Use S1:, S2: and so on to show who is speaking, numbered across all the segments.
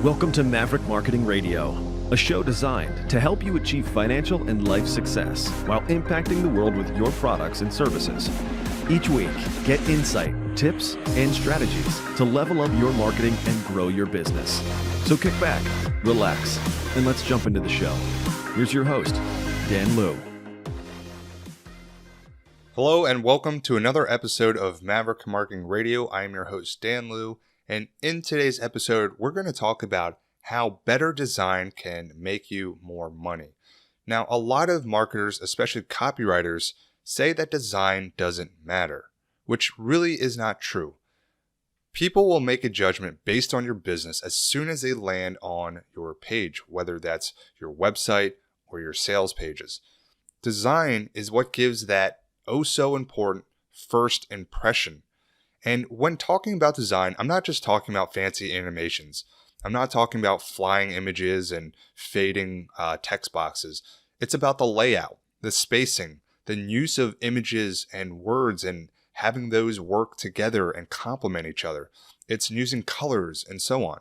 S1: Welcome to Maverick Marketing Radio, a show designed to help you achieve financial and life success while impacting the world with your products and services. Each week, get insight, tips, and strategies to level up your marketing and grow your business. So kick back, relax, and let's jump into the show. Here's your host, Dan Liu.
S2: Hello and welcome to another episode of Maverick Marketing Radio. I am your host, Dan Liu, and in today's episode, we're going to talk about how better design can make you more money. Now, a lot of marketers, especially copywriters, say that design doesn't matter, which really is not true. People will make a judgment based on your business as soon as they land on your page, whether that's your website or your sales pages. Design is what gives that so important first impression. And when talking about design, I'm not just talking about fancy animations. I'm not talking about flying images and fading text boxes. It's about the layout, the spacing, the use of images and words and having those work together and complement each other. It's using colors and so on.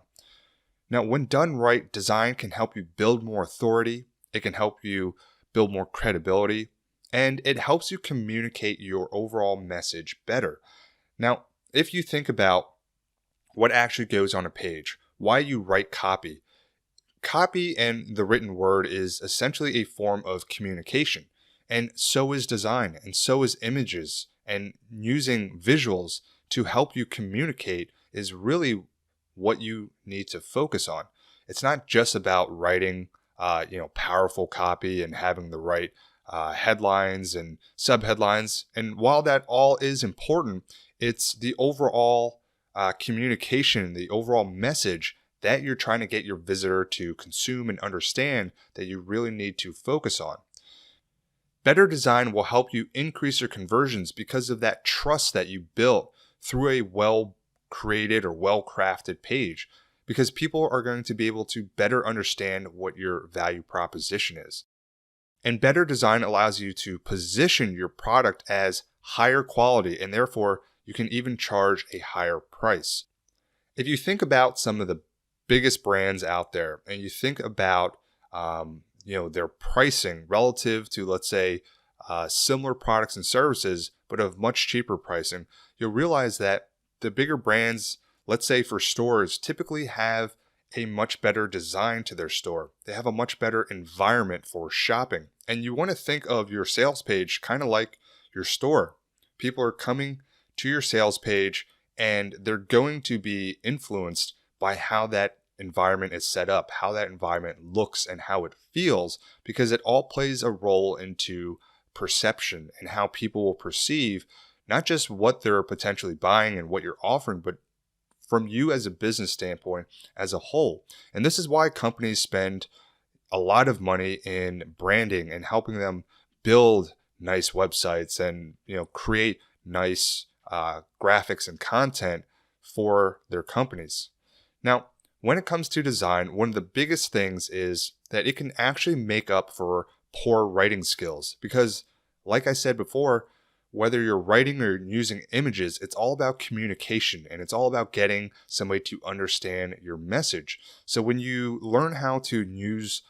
S2: Now, when done right, design can help you build more authority. It can help you build more credibility, and it helps you communicate your overall message better. Now, if you think about what actually goes on a page, why you write copy and the written word is essentially a form of communication. And so is design, and so is images, and using visuals to help you communicate is really what you need to focus on. It's not just about writing, powerful copy and having the right headlines and subheadlines. And while that all is important, it's the overall communication, the overall message that you're trying to get your visitor to consume and understand that you really need to focus on. Better design will help you increase your conversions because of that trust that you built through a well-created or well-crafted page, because people are going to be able to better understand what your value proposition is. And better design allows you to position your product as higher quality, and therefore you can even charge a higher price. If you think about some of the biggest brands out there and you think about their pricing relative to, let's say, similar products and services, but of much cheaper pricing, you'll realize that the bigger brands, let's say for stores, typically have a much better design to their store. They have a much better environment for shopping. And you want to think of your sales page kind of like your store. People are coming to your sales page and they're going to be influenced by how that environment is set up, how that environment looks and how it feels, because it all plays a role into perception and how people will perceive not just what they're potentially buying and what you're offering, but from you as a business standpoint as a whole. And this is why companies spend a lot of money in branding and helping them build nice websites and create nice graphics and content for their companies. Now, when it comes to design, one of the biggest things is that it can actually make up for poor writing skills, because like I said before, whether you're writing or using images, it's all about communication and it's all about getting somebody to understand your message. So when you learn how to use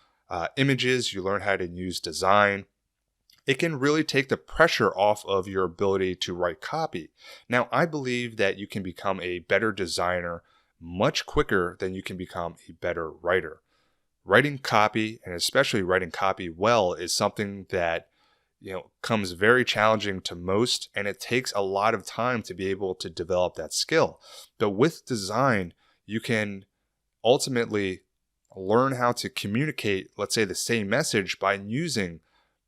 S2: images, you learn how to use design, it can really take the pressure off of your ability to write copy. Now, I believe that you can become a better designer much quicker than you can become a better writer. Writing copy, and especially writing copy well, is something that comes very challenging to most, and it takes a lot of time to be able to develop that skill. But with design, you can ultimately learn how to communicate, let's say, the same message by using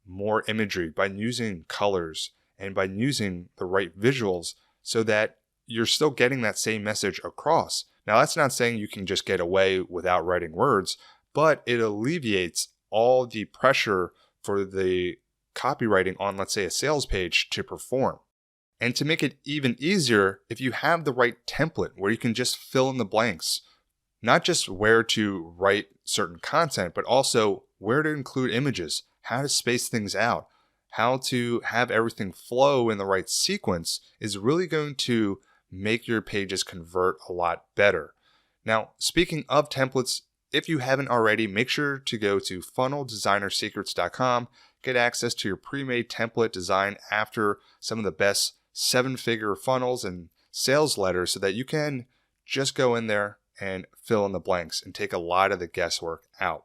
S2: more imagery, by using colors, and by using the right visuals so that you're still getting that same message across. Now, that's not saying you can just get away without writing words, but it alleviates all the pressure for the copywriting on, let's say, a sales page to perform. And to make it even easier, if you have the right template where you can just fill in the blanks, not just where to write certain content, but also where to include images, how to space things out, how to have everything flow in the right sequence, is really going to make your pages convert a lot better. Now, speaking of templates, if you haven't already, make sure to go to funneldesignersecrets.com, get access to your pre-made template design after some of the best 7-figure funnels and sales letters so that you can just go in there and fill in the blanks and take a lot of the guesswork out.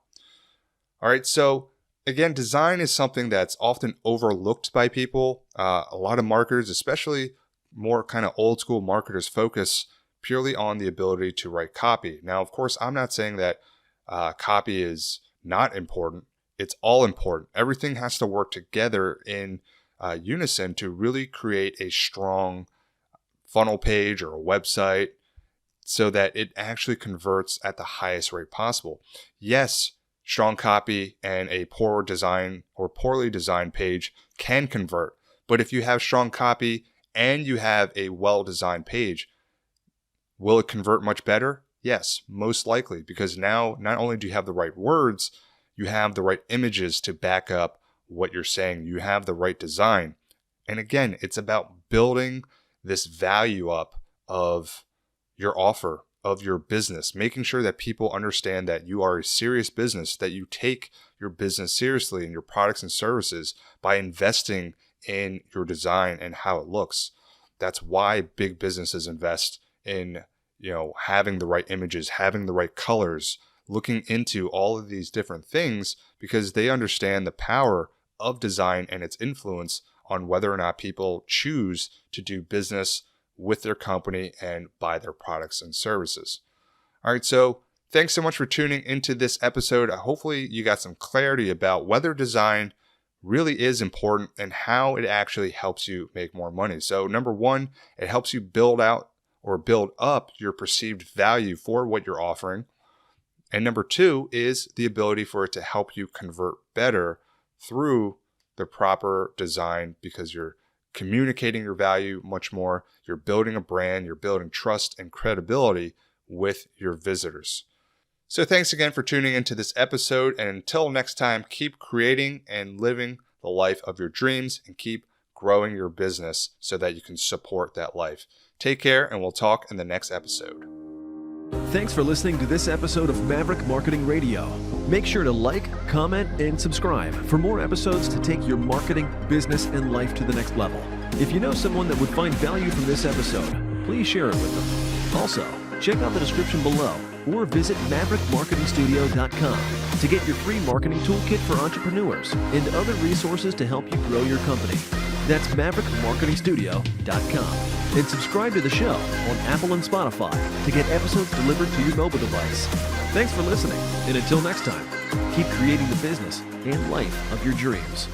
S2: All right, so again, design is something that's often overlooked by people. A lot of marketers, especially more kind of old school marketers, focus purely on the ability to write copy. Now, of course, I'm not saying that copy is not important. It's all important. Everything has to work together in unison to really create a strong funnel page or a website so that it actually converts at the highest rate possible. Yes, strong copy and a poor design or poorly designed page can convert. But if you have strong copy and you have a well-designed page, will it convert much better? Yes, most likely, because now not only do you have the right words, you have the right images to back up what you're saying. You have the right design. And again, it's about building this value up of your offer, of your business, making sure that people understand that you are a serious business, that you take your business seriously and your products and services by investing in your design and how it looks. That's why big businesses invest in, having the right images, having the right colors, looking into all of these different things, because they understand the power of design and its influence on whether or not people choose to do business with their company and buy their products and services. All right, so thanks so much for tuning into this episode. Hopefully you got some clarity about whether design really is important and how it actually helps you make more money. So number one, it helps you build out or build up your perceived value for what you're offering. And number two is the ability for it to help you convert better through the proper design, because you're communicating your value much more. You're building a brand, you're building trust and credibility with your visitors. So thanks again for tuning into this episode. And until next time, keep creating and living the life of your dreams and keep growing your business so that you can support that life. Take care, and we'll talk in the next episode.
S1: Thanks for listening to this episode of Maverick Marketing Radio. Make sure to like, comment, and subscribe for more episodes to take your marketing, business, and life to the next level. If you know someone that would find value from this episode, please share it with them. Also, check out the description below or visit maverickmarketingstudio.com to get your free marketing toolkit for entrepreneurs and other resources to help you grow your company. That's maverickmarketingstudio.com. And subscribe to the show on Apple and Spotify to get episodes delivered to your mobile device. Thanks for listening, and until next time, keep creating the business and life of your dreams.